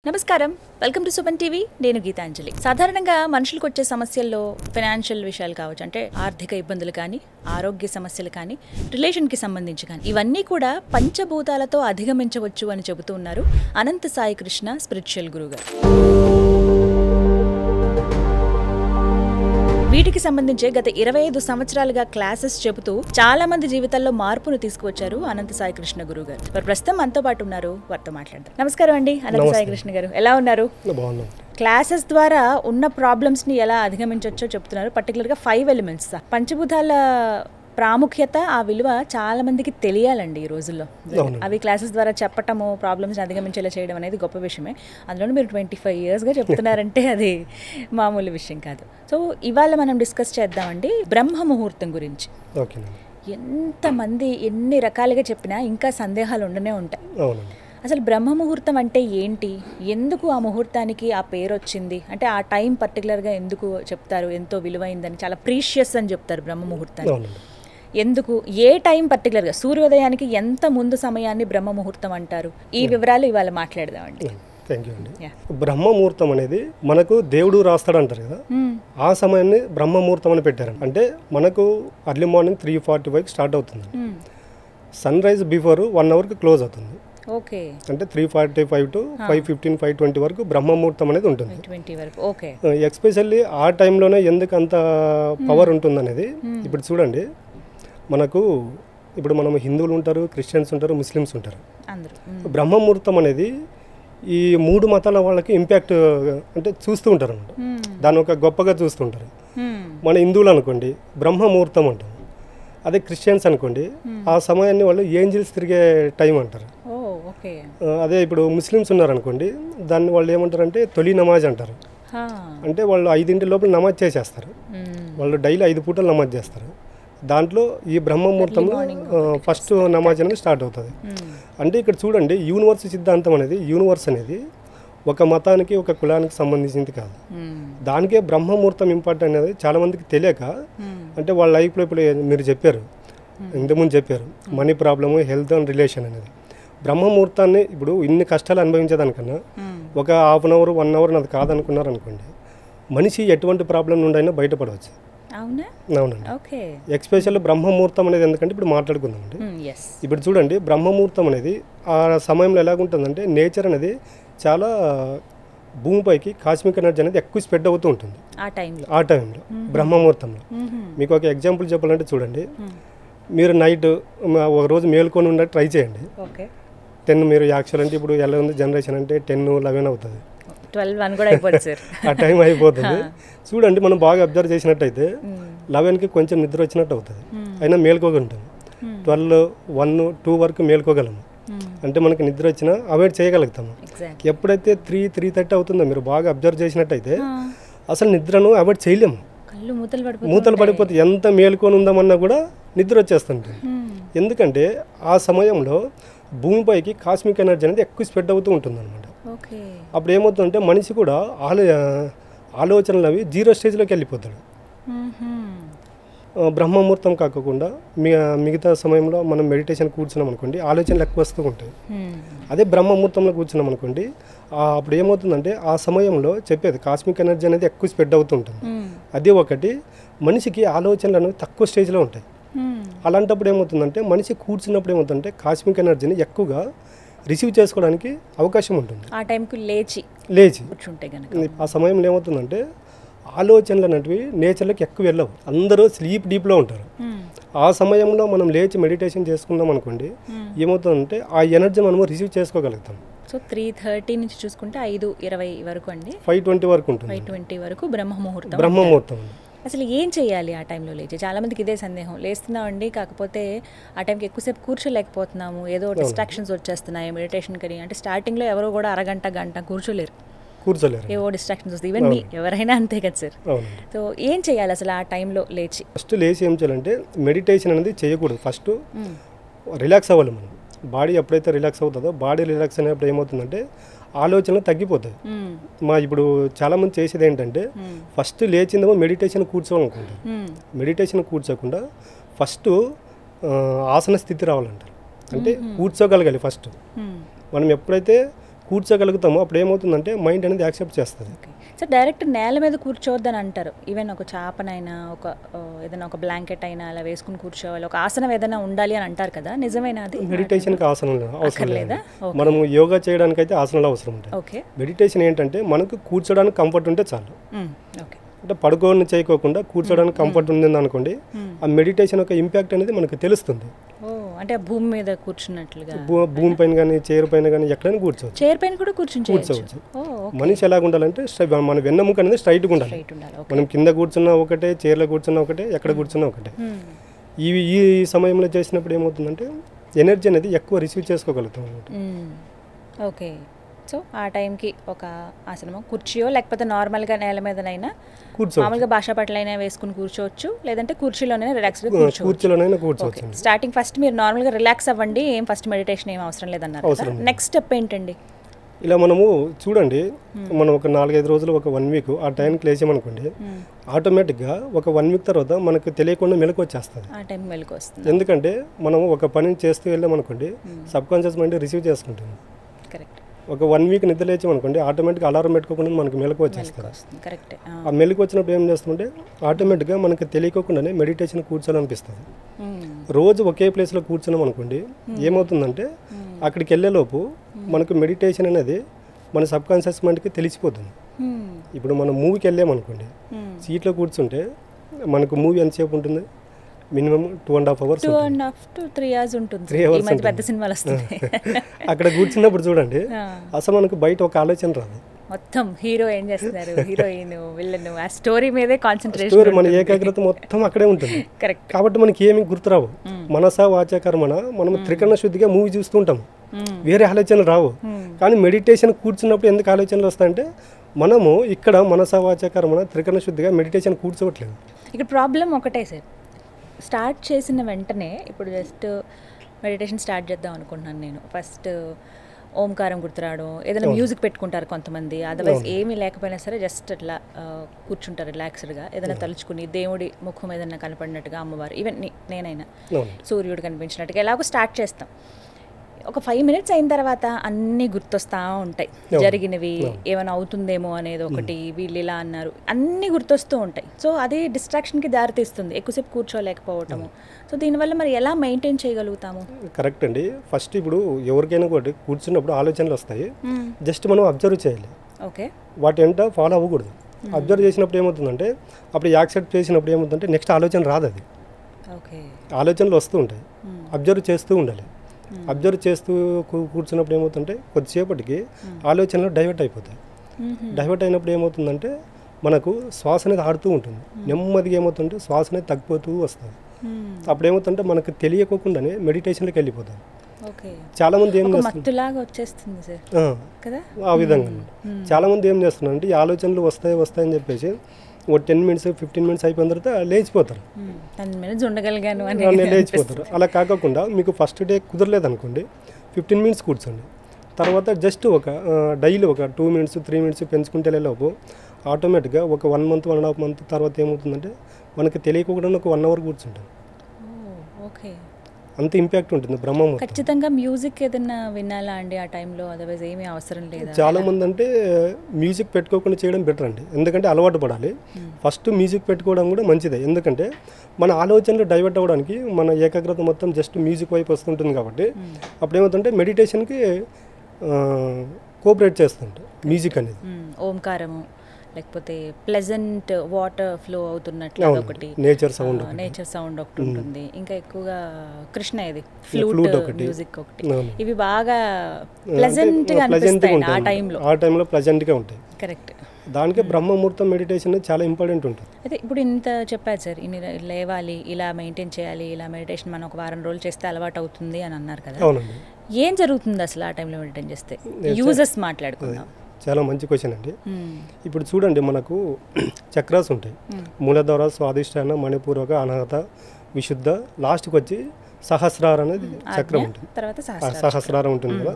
నమస్కారం, welcome to Suman TV. నేను గీతాంజలి. సాధారణంగా మనుషులకు వచ్చే సమస్యల్లో ఫైనాన్షియల్ విషయాలు కావచ్చు, అంటే ఆర్థిక ఇబ్బందులు కానీ, ఆరోగ్య సమస్యలు కానీ, రిలేషన్కి సంబంధించి కానీ, ఇవన్నీ కూడా పంచభూతాలతో అధిగమించవచ్చు అని చెబుతూ ఉన్నారు అనంత సాయి కృష్ణ స్పిరిచువల్ గురుగారు. వీటికి సంబంధించి గత 25 సంవత్సరాలుగా క్లాసెస్ చెబుతూ చాలా మంది జీవితాల్లో మార్పును తీసుకువచ్చారు అనంత సాయి కృష్ణ గురువు గారు. వారు ప్రస్తుతం మనతో పాటు ఉన్నారు, వారితో మాట్లాడదాం. నమస్కారం అండి అనంత సాయి కృష్ణ గారు, ఎలా ఉన్నారు? క్లాసెస్ ద్వారా ఉన్న ప్రాబ్లమ్స్ ని ఎలా అధిగమించవచ్చో చెప్తున్నారు. పర్టికులర్ గా 5 ఎలిమెంట్స్, పంచభూతాల ప్రాముఖ్యత, ఆ విలువ చాలా మందికి తెలియాలండి ఈ రోజుల్లో. అవి క్లాసెస్ ద్వారా చెప్పటము, ప్రాబ్లమ్స్ అధిగమించేలా చేయడం అనేది గొప్ప విషయమే. అందులో మీరు 25 yearsగా చెప్తున్నారంటే అది మామూలు విషయం కాదు. సో ఇవాళ మనం డిస్కస్ చేద్దామండి బ్రహ్మ ముహూర్తం గురించి. ఎంతమంది ఎన్ని రకాలుగా చెప్పినా ఇంకా సందేహాలు ఉండనే ఉంటాయి. అసలు బ్రహ్మ ముహూర్తం అంటే ఏంటి, ఎందుకు ఆ ముహూర్తానికి ఆ పేరు వచ్చింది, అంటే ఆ టైం పర్టికులర్గా ఎందుకు చెప్తారు, ఎంతో విలువైందని, చాలా ప్రీషియస్ అని చెప్తారు బ్రహ్మ ముహూర్తాన్ని. ఎందుకు, ఏ టైం పర్టికులర్గా, సూర్యోదయానికి ఎంత ముందు సమయాన్ని బ్రహ్మ ముహూర్తం అంటారు, ఈ వివరాలు ఇవాళ మాట్లాడదామండి. థ్యాంక్ యూ అండి. బ్రహ్మ ముహూర్తం అనేది మనకు దేవుడు రాస్తాడు అంటారు కదా, ఆ సమయాన్ని బ్రహ్మ ముహూర్తం అని పెట్టారు. అంటే మనకు అర్లీ మార్నింగ్ 3:45 స్టార్ట్ అవుతుంది. సన్ రైజ్ బిఫోర్ 1 hourకి క్లోజ్ అవుతుంది. ఓకే, అంటే 3:45 to 5:15, 5:20 వరకు బ్రహ్మ ముహూర్తం అనేది ఉంటుంది. ఎస్పెషల్లీ ఆ టైంలోనే ఎందుకు అంత పవర్ ఉంటుంది అనేది ఇప్పుడు చూడండి. మనకు ఇప్పుడు మనం హిందువులు ఉంటారు, క్రిస్టియన్స్ ఉంటారు, ముస్లిమ్స్ ఉంటారు. బ్రహ్మ ముహూర్తం అనేది ఈ 3 మతాల వాళ్ళకి ఇంపాక్ట్ అంటే చూస్తూ ఉంటారు అన్నమాట. దాన్ని ఒక గొప్పగా చూస్తుంటారు. మన హిందువులు అనుకోండి బ్రహ్మ ముహూర్తం అంటాం. అదే క్రిస్టియన్స్ అనుకోండి ఆ సమయాన్ని వాళ్ళు ఏంజిల్స్ తిరిగే టైం అంటారు. అదే ఇప్పుడు ముస్లిమ్స్ ఉన్నారనుకోండి దాన్ని వాళ్ళు ఏమంటారంటే తొలి నమాజ్ అంటారు. అంటే వాళ్ళు 5 లోపల నమాజ్ చేసేస్తారు. వాళ్ళు డైలీ 5 పూటలు నమాజ్ చేస్తారు. దాంట్లో ఈ బ్రహ్మ ముహూర్తంలో ఫస్ట్ నమాజ్ అనేది స్టార్ట్ అవుతుంది. అంటే ఇక్కడ చూడండి, యూనివర్స్ సిద్ధాంతం అనేది, యూనివర్స్ అనేది ఒక మతానికి ఒక కులానికి సంబంధించింది కాదు. దానికే బ్రహ్మ ముహూర్తం ఇంపార్టెంట్ అనేది చాలా మందికి తెలియక, అంటే వాళ్ళ లైఫ్లో ఇప్పుడు మీరు చెప్పారు, ఇంతకుముందు చెప్పారు money problem, health and relation అనేది. బ్రహ్మ ముహూర్తాన్ని ఇప్పుడు ఇన్ని కష్టాలు అనుభవించేదానికన్నా ఒక 1/2 hour 1 hour అది కాదనుకున్నారు అనుకోండి, మనిషి ఎటువంటి ప్రాబ్లం నుండి అయినా బయటపడవచ్చు. అవునండి. ఎస్పెషల్ బ్రహ్మ ముహూర్తం అనేది ఎందుకంటే ఇప్పుడు మాట్లాడుకుందామండి. ఇప్పుడు చూడండి, బ్రహ్మ ముహూర్తం అనేది ఆ సమయంలో ఎలాగుంటుందంటే నేచర్ అనేది చాలా భూమిపైకి కాస్మిక్ ఎనర్జీ అనేది ఎక్కువ స్ప్రెడ్ అవుతూ ఉంటుంది ఆ టైంలో బ్రహ్మ ముహూర్తంలో. మీకు ఒక ఎగ్జాంపుల్ చెప్పాలంటే చూడండి, మీరు నైట్ ఒక రోజు మేల్కొని ఉన్నట్టు ట్రై చేయండి. 10 మీరు యాక్చువల్ అంటే ఇప్పుడు ఎలా ఉంది జనరేషన్ అంటే 10, 11 అవుతుంది. 12 కూడా అయిపోతుంది సార్, ఆ టైం అయిపోతుంది. చూడండి, మనం బాగా అబ్జర్వ్ చేసినట్టయితే 11కి కొంచెం నిద్ర వచ్చినట్టు అవుతుంది, అయినా మేల్కోగలుగుతాం. 12, 1, 2 వరకు మేల్కోగలము. అంటే మనకి నిద్ర వచ్చినా అవాయిడ్ చేయగలుగుతాము. ఎప్పుడైతే 3:30 అవుతుందో మీరు బాగా అబ్జర్వ్ చేసినట్టయితే అసలు నిద్రను అవాయిడ్ చేయలేము. మూతలు పడిపోతే ఎంత మేల్కొని ఉందామన్నా కూడా నిద్ర వచ్చేస్తుంటుంది. ఎందుకంటే ఆ సమయంలో భూమిపైకి కాస్మిక్ ఎనర్జీ అనేది ఎక్కువ స్ప్రెడ్ అవుతూ ఉంటుంది అనమాట. అప్పుడు ఏమవుతుందంటే మనిషి కూడా ఆలోచనలు అవి 0 స్టేజ్లోకి వెళ్ళిపోతాడు. బ్రహ్మముహూర్తం కాకుండా మిగతా సమయంలో మనం మెడిటేషన్ కూర్చున్నాం అనుకోండి, ఆలోచనలు ఎక్కువ వస్తూ ఉంటాయి. అదే బ్రహ్మముహూర్తంలో కూర్చున్నాం అనుకోండి, అప్పుడు ఏమవుతుందంటే ఆ సమయంలో చెప్పేది కాస్మిక్ ఎనర్జీ అనేది ఎక్కువ స్ప్రెడ్ అవుతూ ఉంటుంది. అదే ఒకటి, మనిషికి ఆలోచనలు అనేవి తక్కువ స్టేజ్లో ఉంటాయి. అలాంటప్పుడు ఏమవుతుందంటే మనిషి కూర్చున్నప్పుడు ఏమవుతుందంటే కాస్మిక్ ఎనర్జీని ఎక్కువగా రిసీవ్ చేసుకోవడానికి అవకాశం ఉంటుంది. ఆ టైంకి లేచి ఆ సమయంలో ఏమవుతుందంటే ఆలోచనలు అనేటివి నేచర్లోకి ఎక్కువ వెళ్ళవు. అందరూ స్లీప్ డీప్లో ఉంటారు. ఆ సమయంలో మనం లేచి మెడిటేషన్ చేసుకుందాం అనుకోండి, ఏమవుతుందంటే ఆ ఎనర్జీ మనం రిసీవ్ చేసుకోగలుగుతాం. సో 3:30 నుంచి చూసుకుంటే 5:20 వరకు అండి, 5:20 వరకు ఉంటుంది. 5:20 వరకు బ్రహ్మ ముహూర్తం. అసలు ఏం చేయాలి ఆ టైంలో లేచి? చాలా మందికి ఇదే సందేహం, లేస్తున్నామండి కాకపోతే ఆ టైంకి ఎక్కువసేపు కూర్చోలేకపోతున్నాము, ఏదో డిస్ట్రాక్షన్స్ వచ్చేస్తున్నాయి మెడిటేషన్ కని. అంటే స్టార్టింగ్లో ఎవరో కూడా అరగంట గంట కూర్చోలేరు, ఏవో డిస్ట్రాక్షన్స్ వస్తాయి. ఈవెన్ ఎవరైనా అంతే కదా సార్. సో ఏం చేయాలి అసలు ఆ టైంలో లేచి? ఫస్ట్ లేచి ఏం చేయాలంటే మెడిటేషన్ అనేది చేయకూడదు. ఫస్ట్ రిలాక్స్ అవ్వాలి. మనం బాడీ ఎప్పుడైతే రిలాక్స్ అవుతుందో, బాడీ రిలాక్స్ అయినప్పుడు ఏమవుతుందంటే ఆలోచనలు తగ్గిపోతాయి. ఇప్పుడు చాలా మంది చేసేది ఏంటంటే ఫస్ట్ లేచిందేమో మెడిటేషన్ కూర్చోవాలనుకుంటారు. మెడిటేషన్ కూర్చోకుండా ఫస్ట్ ఆసన స్థితి రావాలంటారు. అంటే కూర్చోగలగాలి. ఫస్ట్ మనం ఎప్పుడైతే కూర్చోగలుగుతామో అప్పుడు ఏమవుతుందంటే మైండ్ అనేది యాక్సెప్ట్ చేస్తుంది. సార్ డైరెక్ట్ నేల మీద కూర్చోవద్దని అంటారు. ఈవెన్ ఒక చాపనైనా ఏదైనా ఒక బ్లాంకెట్ అయినా అలా వేసుకుని కూర్చోవాలి, ఒక ఆసనం ఏదైనా ఉండాలి అని అంటారు కదా, నిజమేనా అది? మెడిటేషన్కి ఆసనం అవసరం లేదు. మనము యోగా చేయడానికి అయితే ఆసనాలు అవసరం ఉంటాయి. మెడిటేషన్ ఏంటంటే మనకు కూర్చోడానికి కంఫర్ట్ ఉంటే చాలు. అంటే పడుకోని చేయకోకుండా కూర్చోడానికి కంఫర్ట్ ఉంది అనుకోండి, ఆ మెడిటేషన్ యొక్క ఇంపాక్ట్ అనేది మనకు తెలుస్తుంది. అంటే భూమి మీద కూర్చున్నట్లుగా, భూమి పైన కానీ చైర్ పైన కానీ ఎక్కడైనా కూర్చోవచ్చు. చైర్ పైన కూడా కూర్చోవచ్చు. మనిషి ఎలాగ ఉండాలంటే మన వెన్నెముక అనేది స్ట్రైట్గా ఉండాలి. మనం కింద కూర్చున్నా ఒకటే, చైర్లో కూర్చున్నా ఒకటే, ఎక్కడ కూర్చున్నా ఒకటే. ఈ సమయంలో చేసినప్పుడు ఏమవుతుందంటే ఎనర్జీ అనేది ఎక్కువ రిసీవ్ చేసుకోగలుగుతాం అన్నమాట. ఓకే. సో ఆ టైంకి ఒక ఆసనమో కుర్చీయో లేకపోతే నార్మల్గా నేల మీదనైనా మామూలుగా భాషా పట్లైనా వేసుకుని కూర్చోవచ్చు, లేదంటే కుర్చీలోనైనా రిలాక్స్గా కూర్చోవచ్చు. స్టార్టింగ్ ఫస్ట్ మీరు నార్మల్గా రిలాక్స్ అవ్వండి, ఏం ఫస్ట్ మెడిటేషన్ ఏం అవసరం లేదన్నారు. నెక్స్ట్ స్టెప్ ఏంటండి? ఇలా మనము చూడండి, మనం ఒక 4-5 రోజులు, ఒక 1 వీక్ ఆ టైంకి లేచామనుకోండి, ఆటోమేటిక్గా ఒక 1 వీక్ తర్వాత మనకు తెలియకుండా మెలకు వచ్చేస్తుంది. ఎందుకంటే మనం ఒక పని చేస్తూ వెళ్ళామనుకోండి, సబ్ కాన్షియస్ మైండ్ రిసీవ్ చేసుకుంటుంది. కరెక్ట్. ఒక 1 వీక్ నిద్ర లేచామనుకోండి, ఆటోమేటిక్గా అలారం పెట్టుకోకుండా మనకు మెలకు వచ్చేస్తుంది. ఆ మెలకు వచ్చినప్పుడు ఏం చేస్తుంటే ఆటోమేటిక్గా మనకు తెలియకుండానే మెడిటేషన్ కూర్చోాలనిపిస్తుంది. రోజు ఒకే ప్లేస్లో కూర్చున్నాం అనుకోండి, ఏమవుతుందంటే అక్కడికి వెళ్ళేలోపు మనకు మెడిటేషన్ అనేది మన సబ్ కాన్షియస్ మైండ్కి తెలిసిపోతుంది. ఇప్పుడు మనం మూవీకి వెళ్ళామనుకోండి, సీట్లో కూర్చుంటే మనకు మూవీ ఎంతసేపు ఉంటుంది? మినిమం 2.5 hours, 2.5 to 3 hours ఉంటుంది. పెద్ద సినిమాలు వస్తాయి. అక్కడ కూర్చున్నప్పుడు చూడండి, అసలు మనకు బయట ఒక ఆలోచన రాదు. మొత్తం హీరో ఏం చేస్తున్నారు, హీరోయిన్, విలన్, ఆ స్టోరీ మీదే కాన్సన్ట్రేషన్, మన ఏకాగ్రత మొత్తం అక్కడే ఉంటుంది. కరెక్ట్. కాబట్టి మనకి ఏమి గుర్తురావు. మనస వాచ కర్మణ మనం త్రికరణ శుద్ధిగా మూవీ చూస్తూ ఉంటాం, వేరే ఆలోచనలు రావు. కానీ మెడిటేషన్ కూర్చున్నప్పుడు ఎందుకు ఆలోచనలు వస్తాయంటే మనము ఇక్కడ మనస వాచ కర్మణ త్రికరణ శుద్ధిగా మెడిటేషన్ కూర్చోవట్లేదు. ఇక్కడ ప్రాబ్లం ఒకటే సార్, స్టార్ట్ చేసిన వెంటనే ఇప్పుడు జస్ట్ మెడిటేషన్ స్టార్ట్ చేద్దాం అనుకుంటున్నాను నేను, ఫస్ట్ ఓంకారం గుర్తురావడం, ఏదైనా మ్యూజిక్ పెట్టుకుంటారు కొంతమంది, అదర్వైజ్ ఏమీ లేకపోయినా సరే జస్ట్ అట్లా కూర్చుంటారు రిలాక్స్డ్గా, ఏదైనా తలుచుకుని దేవుడి ముఖం ఏదైనా కనపడినట్టుగా, అమ్మవారు, ఈవెన్ నేనైనా సూర్యుడు కనిపించినట్టుగా ఎలాగో స్టార్ట్ చేస్తాం. ఒక 5 minutes అయిన తర్వాత అన్నీ గుర్తొస్తూ ఉంటాయి, జరిగినవి, ఏమైనా అవుతుందేమో అనేది ఒకటి, వీళ్ళు ఇలా అన్నారు, అన్నీ గుర్తొస్తూ ఉంటాయి. సో అది డిస్ట్రాక్షన్కి దారితీస్తుంది, ఎక్కువసేపు కూర్చోలేకపోవటము. సో దీనివల్ల మరి ఎలా మెయింటైన్ చేయగలుగుతాము? కరెక్ట్ అండి. ఫస్ట్ ఇప్పుడు ఎవరికైనా కూడా కూర్చున్నప్పుడు ఆలోచనలు వస్తాయి, జస్ట్ మనం అబ్జర్వ్ చేయాలి. ఓకే. వాటి వెంట ఫాలో అవ్వకూడదు. అబ్జర్వ్ చేసినప్పుడు ఏమవుతుందంటే, అప్పుడు యాక్సెప్ట్ చేసినప్పుడు ఏమవుతుందంటే నెక్స్ట్ ఆలోచన రాదు. అది ఆలోచనలు వస్తూ ఉంటాయి, అబ్జర్వ్ చేస్తూ ఉండాలి. అబ్జర్వ్ చేస్తూ కూర్చున్నప్పుడు ఏమవుతుందంటే కొద్దిసేపటికి ఆలోచనలు డైవర్ట్ అయిపోతాయి. డైవర్ట్ అయినప్పుడు ఏమవుతుందంటే మనకు శ్వాస అనేది ఆడుతూ ఉంటుంది, నెమ్మదిగా ఏమవుతుంటే శ్వాస అనేది తగ్గిపోతూ వస్తుంది. అప్పుడు ఏమవుతుందంటే మనకు తెలియకుండానే మెడిటేషన్లోకి వెళ్ళిపోతాం. చాలా మంది ఏం చేస్తున్నారు ఆ విధంగా, చాలా మంది ఏం చేస్తున్నారంటే ఈ ఆలోచనలు వస్తాయని చెప్పేసి ఒక 10 minutes 15 minutes అయిపోయిన తర్వాత లేచిపోతారు, లేచిపోతారు. అలా కాకుండా మీకు ఫస్ట్ డే కుదరలేదు అనుకోండి, 15 minutes కూర్చోండి. తర్వాత జస్ట్ ఒక డైలీ ఒక 2 minutes 3 minutes పెంచుకుంటే వెళ్ళేలోపు ఆటోమేటిక్గా ఒక 1 month 1.5 month తర్వాత ఏమవుతుందంటే మనకి తెలియకుండా ఒక 1 hour కూర్చుంటాం. ఓకే. అంత ఇంపాక్ట్ ఉంటుంది బ్రహ్మముహూర్తం. ఖచ్చితంగా మ్యూజిక్ ఏదైనా వినాలా అండి ఆ టైంలో, అదర్వైజ్ ఏమీ అవసరం లేదు? చాలా మంది అంటే మ్యూజిక్ పెట్టుకోకుండా చేయడం బెటర్ అండి, ఎందుకంటే అలవాటు పడాలి. ఫస్ట్ మ్యూజిక్ పెట్టుకోవడం కూడా మంచిదే, ఎందుకంటే మన ఆలోచనలు డైవర్ట్ అవ్వడానికి మన ఏకాగ్రత మొత్తం జస్ట్ మ్యూజిక్ వైపు వస్తుంటుంది. కాబట్టి అప్పుడు ఏమవుతుంటే మెడిటేషన్కి కోఆపరేట్ చేస్తుంటాయి మ్యూజిక్ అనేది. ఓంకారము లేకపోతే ప్లెజెంట్ వాటర్ ఫ్లో అవుతున్నట్లు ఒకటి, నేచర్ సౌండ్ ఒకటి ఉంటుంది. ఇంకా ఎక్కువగా కృష్ణ ఇది ఫ్లూట్ మ్యూజిక్ ఒకటి, ఇవి బాగా ప్లెజెంట్ గా అనిపిస్తాయి ఆ టైంలో ప్లెజెంట్ గా ఉంటాయి. కరెక్ట్. దానికి బ్రహ్మముహూర్తం మెడిటేషన్ చాలా ఇంపార్టెంట్ ఉంటుంది. అయితే ఇప్పుడు ఇంత చెప్పారు సార్, ఇన్ని లేవాలి, ఇలా మెయింటైన్ చేయాలి, ఇలా మెడిటేషన్ మనం ఒక వారం రోజులు చేస్తే అలవాటు అవుతుంది అని అన్నారు కదా. అవునండి. ఏం జరుగుతుంది అసలు ఆ టైంలో మెడిటేషన్ చేస్తే? యూజెస్ మాట్లాడుకుందాం. చాలా మంచి క్వశ్చన్ అండి. ఇప్పుడు చూడండి, మనకు చక్రాస్ ఉంటాయి, మూలధార, స్వాదిష్టాన, మణిపూర్వక, అనాహత, విశుద్ధ, లాస్ట్కి వచ్చి సహస్రారం అనేది చక్రం ఉంటుంది, సహస్రారం ఉంటుంది కదా.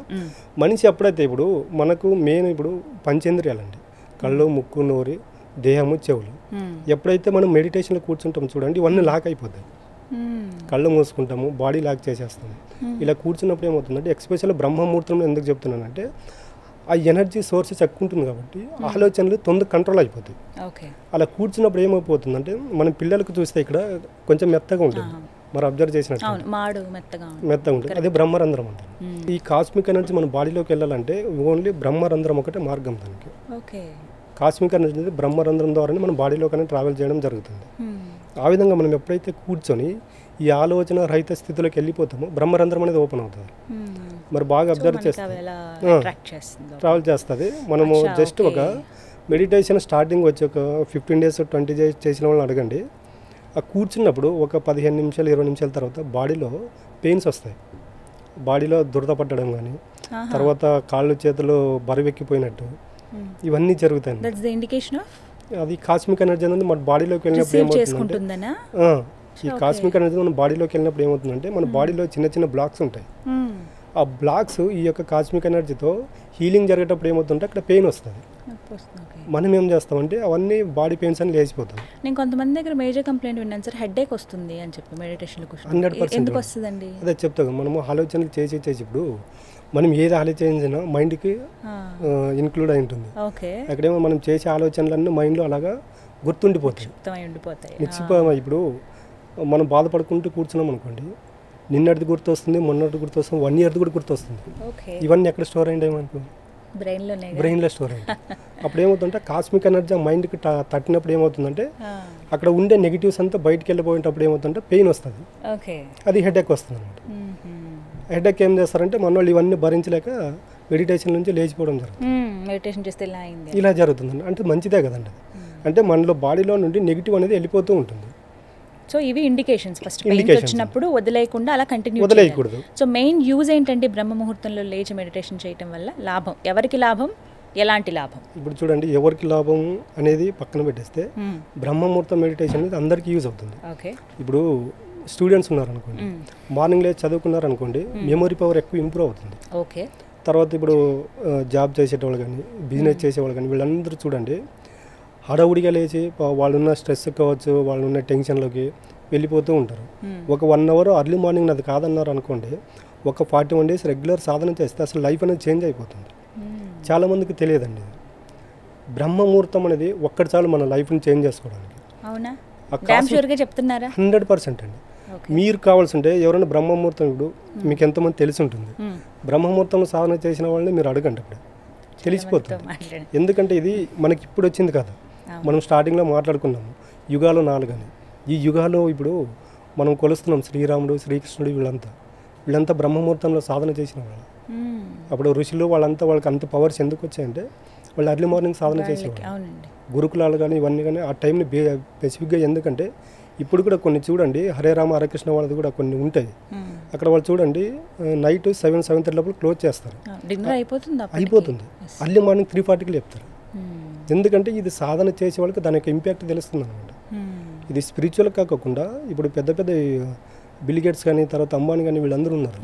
మనిషి ఎప్పుడైతే ఇప్పుడు మనకు మెయిన్ ఇప్పుడు పంచేంద్రియాలండి, కళ్ళు, ముక్కు, నోరు, దేహము, చెవులు. ఎప్పుడైతే మనం మెడిటేషన్లో కూర్చుంటాం చూడండి, ఇవన్నీ లాక్ అయిపోతాయి. కళ్ళు మూసుకుంటాము, బాడీ లాక్ చేసేస్తాము. ఇలా కూర్చున్నప్పుడు ఏమవుతుందంటే, ఎక్స్పెషల్ బ్రహ్మముహూర్తంలో ఎందుకు చెప్తున్నానంటే ఆ ఎనర్జీ సోర్సెస్ ఎక్కువ ఉంటుంది కాబట్టి ఆలోచనలు తొందర కంట్రోల్ అయిపోతాయి. ఓకే. అలా కూర్చున్నప్పుడు ఏమైపోతుందంటే మనం పిల్లలకు చూస్తే ఇక్కడ కొంచెం మెత్తగా ఉంటుంది, మరి అబ్జర్వ్ చేసినట్టు అవును, మాడు మెత్తగా ఉంటుంది, అదే బ్రహ్మరంధ్రం అంటారు. ఈ కాస్మిక్ ఎనర్జీ మన బాడీలోకి వెళ్ళాలంటే ఓన్లీ బ్రహ్మరంధ్రం ఒకటే మార్గం దానికి. ఓకే. కాస్మిక్ ఎనర్జీ అనేది బ్రహ్మరంధ్రం ద్వారానే మన బాడీలోకి ట్రావెల్ చేయడం జరుగుతుంది. ఆ విధంగా మనం ఎప్పుడైతే కూర్చొని ఈ ఆలోచన రహిత స్థితిలోకి వెళ్ళిపోతామో బ్రహ్మరంధ్రం అనేది ఓపెన్ అవుతుంది. మరి బాగా అబ్జర్వ్ చేస్తే ట్రావెల్ చేస్తుంది. మనము జస్ట్ ఒక మెడిటేషన్ స్టార్టింగ్ వచ్చి ఒక 15 days 20 days చేసిన వాళ్ళని అడగండి. ఆ కూర్చున్నప్పుడు ఒక 15 నిమిషాలు 20 నిమిషాల తర్వాత బాడీలో పెయిన్స్ వస్తాయి, బాడీలో దురద పట్టడం కానీ, తర్వాత కాళ్ళు చేతులు బరువెక్కిపోయినట్టు ఇవన్నీ జరుగుతాయి. అది కాస్మిక్ ఎనర్జీ అనేది మన బాడీలోకి వెళ్ళినప్పుడు ఏమవుతుందంటే ఈ కాస్మిక్ ఎనర్జీ మన బాడీలోకి వెళ్ళినప్పుడు ఏమవుతుందంటే మన బాడీలో చిన్న చిన్న బ్లాక్స్ ఉంటాయి. ఆ బ్లాక్స్ ఈ యొక్క కాస్మిక్ ఎనర్జీతో హీలింగ్ జరిగేటప్పుడు ఏమవుతుంటే అక్కడ పెయిన్ వస్తుంది. మనం ఏం చేస్తామంటే అవన్నీ బాడీ పెయిన్స్ అని లేచిపోతాం. నేను కొంతమంది దగ్గర మేజర్ కంప్లైంట్ విన్నాను సార్, హెడేక్ వస్తుంది అని చెప్పి మెడిటేషన్ 100% వస్తుందండి. అదే చెప్తాం, మనము ఆలోచనలు చేసి ఇప్పుడు మనం ఏది ఆలోచించినా మైండ్కి ఇన్క్లూడ్ అయి ఉంటుంది. అక్కడేమో మనం చేసే ఆలోచనలన్నీ మైండ్లో అలాగా గుర్తుండిపోతాయి. ఇప్పుడు మనం బాధపడుకుంటూ కూర్చున్నాం అనుకోండి, నిన్నటిది గుర్తొస్తుంది, మొన్నటి గుర్తొస్తుంది, 1 yearది కూడా గుర్తొస్తుంది. ఇవన్నీ ఎక్కడ స్టోర్ అయ్యాయి మనకు? బ్రెయిన్లో స్టోర్ అయ్యింది. అప్పుడు ఏమవుతుందంటే కాస్మిక్ ఎనర్జీ మైండ్కి తట్టినప్పుడు ఏమవుతుందంటే అక్కడ ఉండే నెగిటివ్స్ అంతా బయటకు వెళ్ళిపోయేటప్పుడు ఏమవుతుందంటే పెయిన్ వస్తుంది, అది హెడేక్ వస్తుంది అనమాట. హెడేక్ ఏం చేస్తారంటే మన వాళ్ళు ఇవన్నీ భరించలేక మెడిటేషన్ నుంచి లేచిపోవడం జరుగుతుంది. ఇలా జరుగుతుంది అంటే మంచిదే కదండి. అంటే మనలో బాడీలో నుండి నెగిటివ్ అనేది వెళ్ళిపోతూ ఉంటుంది. సో ఇవి ఇండికేషన్స్. ఫస్ట్ పెయిన్స్ వచ్చినప్పుడు వదిలేయకుండా అలా కంటిన్యూ వదిలేయకూడదు. సో మెయిన్ యూజ్ ఏంటంటే బ్రహ్మ ముహూర్తంలో లేచి మెడిటేషన్ చేయడం వల్ల లాభం ఎవరికి లాభం, ఎలాంటి లాభం? ఇప్పుడు చూడండి, ఎవరికి లాభం అనేది పక్కన పెట్టేస్తే బ్రహ్మ ముహూర్తం మెడిటేషన్ అనేది అందరికీ యూజ్ అవుతుంది. ఇప్పుడు స్టూడెంట్స్ ఉన్నారనుకోండి, మార్నింగ్ లేచి చదువుకున్నారనుకోండి, మెమొరీ పవర్ ఎక్కువ ఇంప్రూవ్ అవుతుంది. తర్వాత ఇప్పుడు జాబ్ చేసేటవాళ్ళు కానీ, బిజినెస్ చేసేవాళ్ళు కానీ, వీళ్ళందరూ చూడండి హడావుడిగా లేచి వాళ్ళున్న స్ట్రెస్ కావచ్చు, వాళ్ళున్న టెన్షన్లోకి వెళ్ళిపోతూ ఉంటారు. ఒక 1 hour అర్లీ మార్నింగ్ అది కాదన్నారు అనుకోండి, ఒక 41 days రెగ్యులర్ సాధన చేస్తే అసలు లైఫ్ అనేది చేంజ్ అయిపోతుంది. చాలామందికి తెలియదండి, బ్రహ్మముహూర్తం అనేది ఒక్కటి చాలు మన లైఫ్ని చేంజ్ చేసుకోవడానికి. 100% అండి. మీరు కావాల్సి ఉంటే ఎవరైనా బ్రహ్మముహూర్తం, ఇప్పుడు మీకు ఎంతమంది తెలిసి ఉంటుంది, బ్రహ్మముహూర్తంలో సాధన చేసిన వాళ్ళని మీరు అడగండి, అప్పుడు తెలిసిపోతుంది. ఎందుకంటే ఇది మనకి ఇప్పుడు వచ్చింది కదా, మనం స్టార్టింగ్లో మాట్లాడుకున్నాము యుగాలు 4 అని. ఈ యుగాలు ఇప్పుడు మనం కొలుస్తున్నాం శ్రీరాముడు, శ్రీకృష్ణుడు, వీళ్ళంతా బ్రహ్మముహూర్తంలో సాధన చేసిన వాళ్ళు. అప్పుడు ఋషులు వాళ్ళకి అంత పవర్స్ ఎందుకు వచ్చాయంటే వాళ్ళు ఎర్లీ మార్నింగ్ సాధన చేసేవాళ్ళు. గురుకులాలు కానీ ఇవన్నీ కానీ ఆ టైంని స్పెసిఫిక్గా, ఎందుకంటే ఇప్పుడు కూడా కొన్ని చూడండి హరే రామ హరే కృష్ణ వాళ్ళది కూడా కొన్ని ఉంటాయి. అక్కడ వాళ్ళు చూడండి నైట్ 7-7:30 లోపల క్లోజ్ చేస్తారు, అయిపోతుంది. అర్లీ మార్నింగ్ 3:40కి లేపుతారు. ఎందుకంటే ఇది సాధన చేసే వాళ్ళకి దాని యొక్క ఇంపాక్ట్ తెలుస్తుంది అనమాట. ఇది స్పిరిచువల్ కాకుండా ఇప్పుడు పెద్ద పెద్ద బిల్ గేట్స్ కానీ, తర్వాత అంబానీ కానీ, వీళ్ళందరూ ఉన్నారు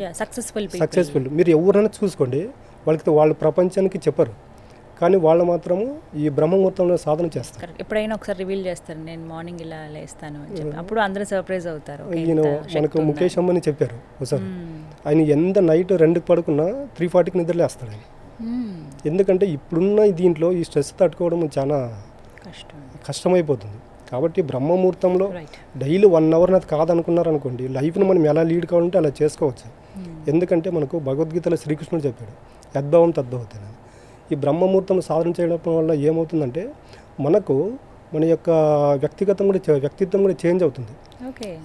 సక్సెస్ఫుల్. మీరు ఎవరైనా చూసుకోండి, వాళ్ళ ప్రపంచానికి చెప్పరు, కానీ వాళ్ళు మాత్రము ఈ బ్రహ్మముహూర్తంలో సాధన చేస్తారు. ఎప్పుడైనా ఒకసారి రివీల్ చేస్తారు, నేను మార్నింగ్ ఇలా లేస్తాను అని చెప్పి, అప్పుడు అందరూ సర్ప్రైజ్ అవుతారు. ఈయన మనకు ముఖేష్ అంబానీ చెప్పారు ఒకసారి, ఆయన ఎంత నైట్ 2కి పడుకున్నా 3:40కి నిద్రలేస్తాడు ఆయన. ఎందుకంటే ఇప్పుడున్న దీంట్లో ఈ స్ట్రెస్ తట్టుకోవడం చాలా కష్టమైపోతుంది. కాబట్టి బ్రహ్మముహూర్తంలో డైలీ 1 hour అది కాదనుకున్నారనుకోండి, లైఫ్ని మనం ఎలా లీడ్ కావాలంటే అలా చేసుకోవచ్చు. ఎందుకంటే మనకు భగవద్గీతలో శ్రీకృష్ణుడు చెప్పాడు, యద్భావం తద్భవతి. ఈ బ్రహ్మముహూర్తం సాధన చేయడం వల్ల ఏమవుతుందంటే మనకు మన యొక్క వ్యక్తిత్వం కూడా చేంజ్ అవుతుంది.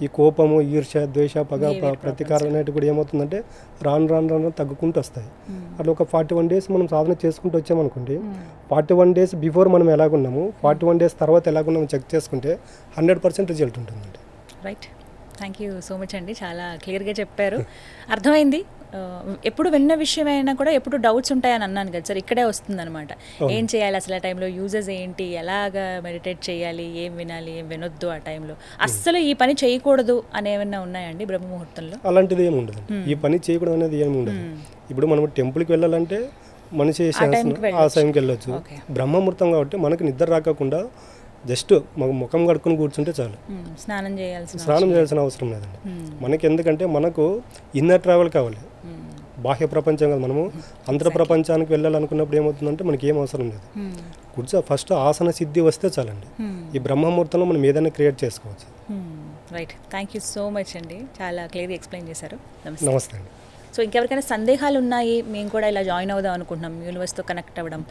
ఈ కోపము, ఈర్ష్య, ద్వేష, పగ, ప్రతీకారం అనేటివి కూడా ఏమవుతుందంటే రాను తగ్గుకుంటూ వస్తాయి. అట్లా ఒక 41 days మనం సాధన చేసుకుంటూ వచ్చామనుకోండి, 41 days బిఫోర్ మనం ఎలాగున్నాము, 41 days తర్వాత ఎలాగున్నాము చెక్ చేసుకుంటే 100% రిజల్ట్ ఉంటుందండి. Right, thank you so much అండి, చాలా క్లియర్గా చెప్పారు, అర్థమైంది. ఎప్పుడు విన్న విషయం అయినా కూడా ఎప్పుడు డౌట్స్ ఉంటాయని అన్నాను కదా సార్, ఇక్కడే వస్తుందన్నమాట. ఏం చేయాలి అసలు, ఆ టైంలో యూజెస్ ఏంటి, ఎలాగా మెడిటేట్ చేయాలి, ఏం వినాలి, ఏం వినొద్దు, ఆ టైంలో అస్సలు ఈ పని చేయకూడదు అనేవన్నా ఉన్నాయండి బ్రహ్మముహూర్తంలో? అలాంటిది ఏమి ఉండదు, ఈ పని చేయకూడదు అనేది ఏమి ఉండదు. ఇప్పుడు మనం టెంపుల్కి వెళ్ళాలంటే మనిషి ఆ టైంకి వెళ్ళొచ్చు. బ్రహ్మముహూర్తం కాబట్టి మనకి నిద్ర రాకుండా జస్ట్ ముఖం కడుక్కొని కూర్చుంటే చాలు, స్నానం చేయాల్సిన అవసరం లేదండి మనకి. ఎందుకంటే మనకు ఇన్నర్ ట్రావెల్ కావాలి, బాహ్య ప్రపంచం కదా, మనము అంతర ప్రపంచానికి వెళ్ళాలనుకున్నప్పుడు ఏమవుతుందంటే మనకి ఏం అవసరం లేదు. ఫస్ట్ ఆసన సిద్ధి వస్తే చాలండి. ఈ బ్రహ్మముహూర్తంలో మనం ఏదైనా క్రియేట్ చేసుకోవచ్చు. Right, thank you so much అండి, చాలా క్లియర్గా ఎక్స్ప్లెయిన్ చేశారు. నమస్తే అండి. సో ఇంకెవరికైనా సందేహాలు ఉన్నాయి, మేము కూడా ఇలా జాయిన్ అవుదాం అనుకుంటున్నాం, యూనివర్స్తో కనెక్ట్ అవ్వడం,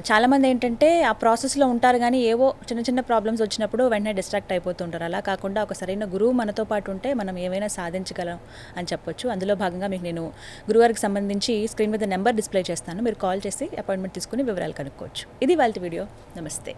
చాలామంది ఏంటంటే ఆ ప్రాసెస్లో ఉంటారు కానీ ఏవో చిన్న చిన్న ప్రాబ్లమ్స్ వచ్చినప్పుడు వెంటనే డిస్ట్రాక్ట్ అయిపోతుంటారు. అలా కాకుండా ఒక సరైన గురువు మనతో పాటు ఉంటే మనం ఏమైనా సాధించగలం అని చెప్పొచ్చు. అందులో భాగంగా మీకు నేను గురువారికి సంబంధించి స్క్రీన్ మీద నెంబర్ డిస్ప్లే చేస్తాను, మీరు కాల్ చేసి అపాయింట్మెంట్ తీసుకుని వివరాలు కనుక్కోవచ్చు. ఇది వాళ్ళ వీడియో. నమస్తే.